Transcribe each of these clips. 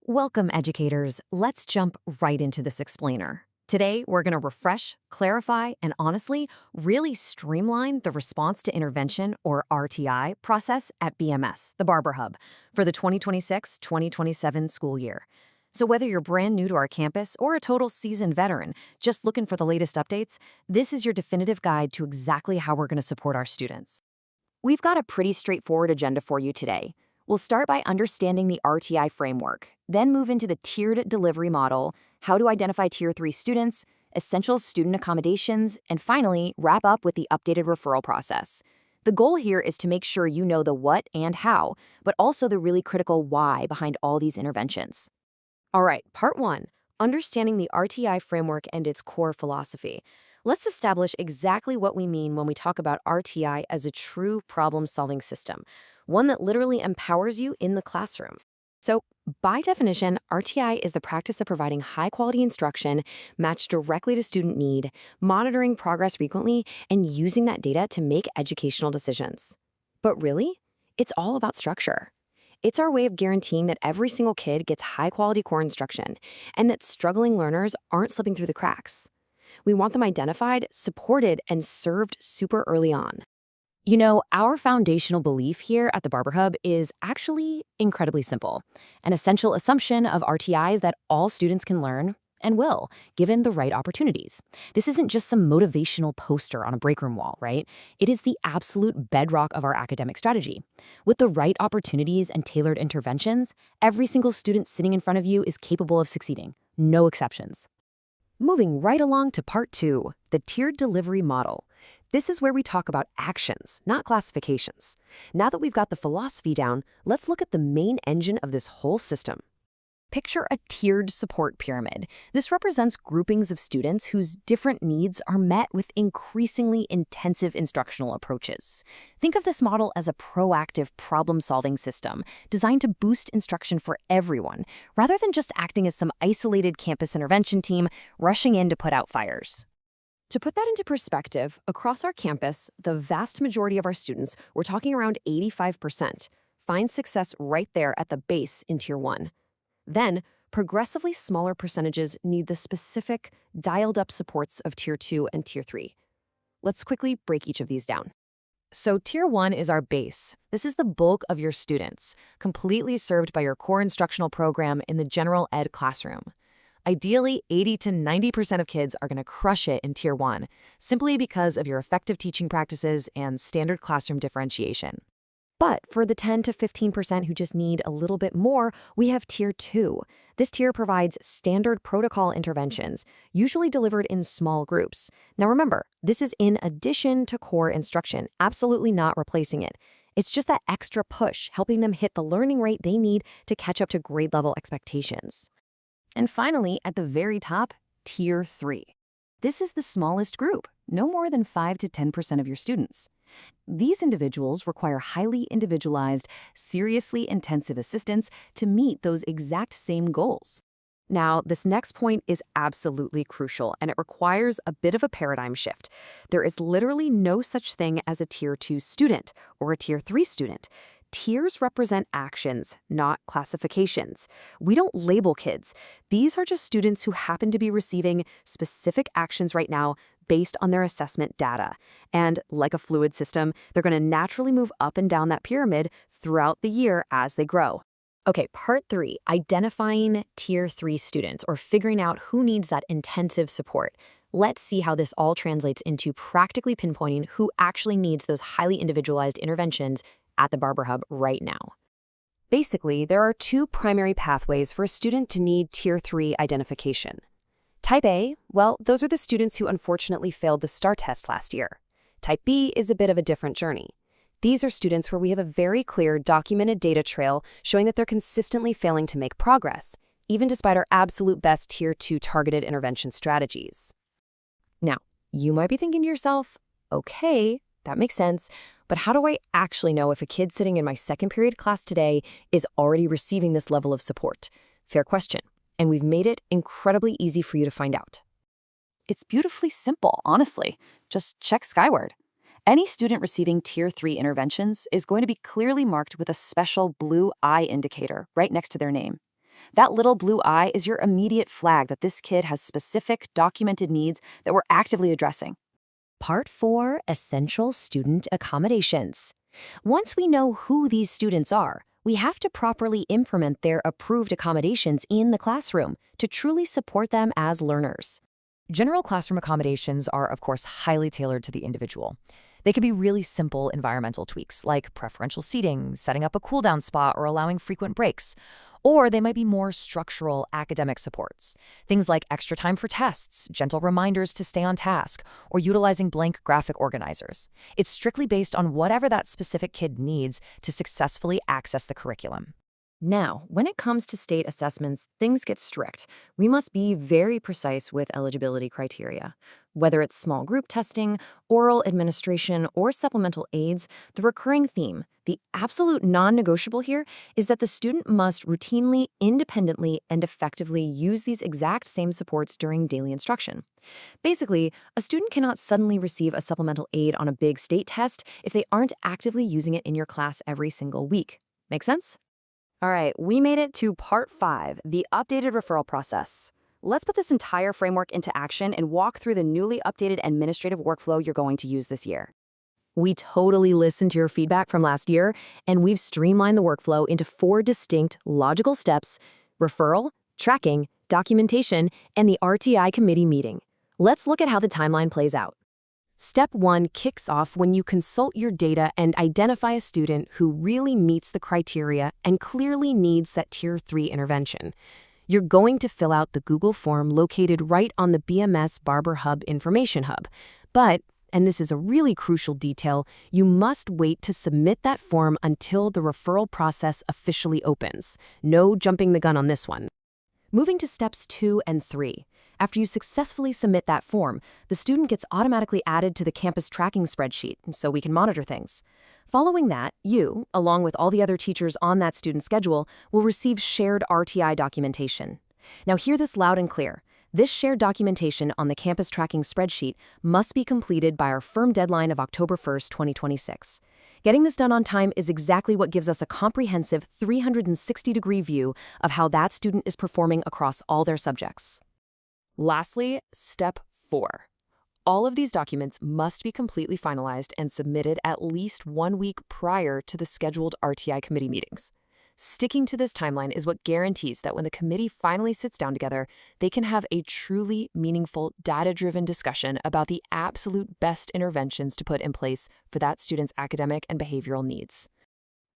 Welcome, educators. Let's jump right into this explainer. Today, we're going to refresh, clarify, and honestly, really streamline the response to intervention, or RTI, process at BMS, the Barber Hub, for the 2026-2027 school year. So whether you're brand new to our campus or a total seasoned veteran just looking for the latest updates, this is your definitive guide to exactly how we're going to support our students. We've got a pretty straightforward agenda for you today. We'll start by understanding the RTI framework, then move into the tiered delivery model, how to identify Tier 3 students, essential student accommodations, and finally, wrap up with the updated referral process. The goal here is to make sure you know the what and how, but also the really critical why behind all these interventions. All right, part 1, understanding the RTI framework and its core philosophy. Let's establish exactly what we mean when we talk about RTI as a true problem-solving system, one that literally empowers you in the classroom. So, by definition, RTI is the practice of providing high-quality instruction matched directly to student need, monitoring progress frequently, and using that data to make educational decisions. But really, it's all about structure. It's our way of guaranteeing that every single kid gets high-quality core instruction and that struggling learners aren't slipping through the cracks. We want them identified, supported, and served super early on. You know, our foundational belief here at the Barber Hub is actually incredibly simple. An essential assumption of RTI is that all students can learn and will, given the right opportunities. This isn't just some motivational poster on a break room wall, right? It is the absolute bedrock of our academic strategy. With the right opportunities and tailored interventions, every single student sitting in front of you is capable of succeeding. No exceptions. Moving right along to part 2, the tiered delivery model. This is where we talk about actions, not classifications. Now that we've got the philosophy down, let's look at the main engine of this whole system. Picture a tiered support pyramid. This represents groupings of students whose different needs are met with increasingly intensive instructional approaches. Think of this model as a proactive problem-solving system designed to boost instruction for everyone, rather than just acting as some isolated campus intervention team rushing in to put out fires. To put that into perspective, across our campus, the vast majority of our students, we're talking around 85%, find success right there at the base in Tier 1. Then, progressively smaller percentages need the specific, dialed-up supports of Tier 2 and Tier 3. Let's quickly break each of these down. So Tier 1 is our base. This is the bulk of your students, completely served by your core instructional program in the general ed classroom. Ideally, 80 to 90% of kids are going to crush it in Tier 1, simply because of your effective teaching practices and standard classroom differentiation. But for the 10 to 15% who just need a little bit more, we have Tier 2. This tier provides standard protocol interventions, usually delivered in small groups. Now remember, this is in addition to core instruction, absolutely not replacing it. It's just that extra push, helping them hit the learning rate they need to catch up to grade level expectations. And finally, at the very top, Tier 3. This is the smallest group, no more than 5 to 10% of your students. These individuals require highly individualized, seriously intensive assistance to meet those exact same goals. Now, this next point is absolutely crucial, and it requires a bit of a paradigm shift. There is literally no such thing as a Tier 2 student or a Tier 3 student. Tiers represent actions, not classifications. We don't label kids. These are just students who happen to be receiving specific actions right now based on their assessment data. And like a fluid system, they're going to naturally move up and down that pyramid throughout the year as they grow. Okay, part 3, identifying Tier 3 students, or figuring out who needs that intensive support. Let's see how this all translates into practically pinpointing who actually needs those highly individualized interventions at the Barber Hub right now. Basically, there are 2 primary pathways for a student to need Tier 3 identification. Type A, well, those are the students who unfortunately failed the STAR test last year. Type B is a bit of a different journey. These are students where we have a very clear documented data trail showing that they're consistently failing to make progress, even despite our absolute best Tier 2 targeted intervention strategies. Now, you might be thinking to yourself, okay, that makes sense, but how do I actually know if a kid sitting in my second period class today is already receiving this level of support? Fair question, and we've made it incredibly easy for you to find out. It's beautifully simple, honestly. Just check skyward. Any student receiving Tier 3 interventions is going to be clearly marked with a special blue eye indicator right next to their name. That little blue eye is your immediate flag that this kid has specific documented needs that we're actively addressing. Part 4, Essential Student Accommodations. Once we know who these students are, we have to properly implement their approved accommodations in the classroom to truly support them as learners. General classroom accommodations are, of course, highly tailored to the individual. They can be really simple environmental tweaks, like preferential seating, setting up a cool-down spot, or allowing frequent breaks. Or they might be more structural academic supports, things like extra time for tests, gentle reminders to stay on task, or utilizing blank graphic organizers. It's strictly based on whatever that specific kid needs to successfully access the curriculum. Now, when it comes to state assessments, things get strict. We must be very precise with eligibility criteria. Whether it's small group testing, oral administration, or supplemental aids, the recurring theme, the absolute non-negotiable here, is that the student must routinely, independently, and effectively use these exact same supports during daily instruction. Basically, a student cannot suddenly receive a supplemental aid on a big state test if they aren't actively using it in your class every single week. Make sense? All right, we made it to part 5, the updated referral process. Let's put this entire framework into action and walk through the newly updated administrative workflow you're going to use this year. We totally listened to your feedback from last year, and we've streamlined the workflow into 4 distinct, logical steps: referral, tracking, documentation, and the RTI committee meeting. Let's look at how the timeline plays out. Step 1 kicks off when you consult your data and identify a student who really meets the criteria and clearly needs that Tier 3 intervention. You're going to fill out the Google form located right on the BMS Barber Hub Information Hub. But, and this is a really crucial detail, you must wait to submit that form until the referral process officially opens. No jumping the gun on this one. Moving to steps 2 and 3. After you successfully submit that form, the student gets automatically added to the campus tracking spreadsheet so we can monitor things. Following that, you, along with all the other teachers on that student schedule, will receive shared RTI documentation. Now hear this loud and clear. This shared documentation on the campus tracking spreadsheet must be completed by our firm deadline of October 1st, 2026. Getting this done on time is exactly what gives us a comprehensive 360-degree view of how that student is performing across all their subjects. Lastly, step 4. All of these documents must be completely finalized and submitted at least 1 week prior to the scheduled RTI committee meetings. Sticking to this timeline is what guarantees that when the committee finally sits down together, they can have a truly meaningful, data-driven discussion about the absolute best interventions to put in place for that student's academic and behavioral needs.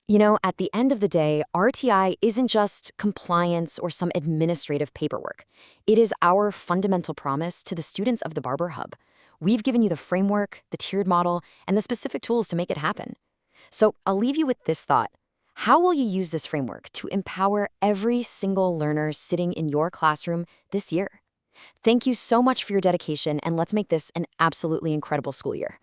You know, at the end of the day, RTI isn't just compliance or some administrative paperwork. It is our fundamental promise to the students of the Barber Hub. We've given you the framework, the tiered model, and the specific tools to make it happen. So I'll leave you with this thought. How will you use this framework to empower every single learner sitting in your classroom this year? Thank you so much for your dedication, and let's make this an absolutely incredible school year.